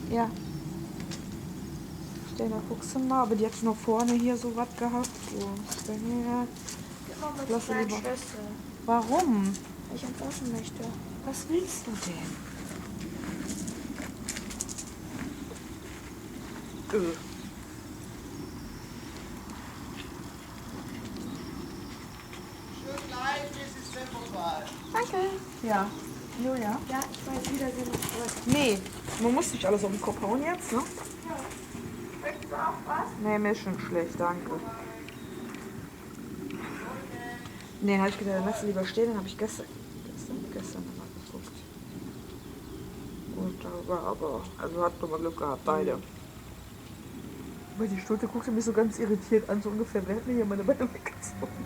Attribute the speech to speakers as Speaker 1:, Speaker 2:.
Speaker 1: Ja. Stell da guckst du mal, aber die hat noch vorne hier so was gehabt. So. Ja.
Speaker 2: Immer mit
Speaker 1: Lass
Speaker 2: meiner
Speaker 1: lieber.
Speaker 2: Schwester.
Speaker 1: Warum?
Speaker 2: Weil ich entwaschen möchte.
Speaker 1: Was willst du denn?
Speaker 3: Schön klein, das ist Tempowahl.
Speaker 2: Danke.
Speaker 1: Ja. Julia?
Speaker 2: Ja, ich weiß Wiedersehen und zurück.
Speaker 1: Nee, man muss nicht alles auf den Kopf hauen jetzt, ne?
Speaker 2: Möchtest du auch was?
Speaker 1: Nee, mir ist schon schlecht, danke. Nee, habe ich gedacht, dann lass du lieber stehen, dann habe ich gestern nochmal geguckt. Und da war aber, also hat man Glück gehabt, beide. Weil die Stute guckte mich so ganz irritiert an, so ungefähr, wer hat mir hier meine Beine weggezogen?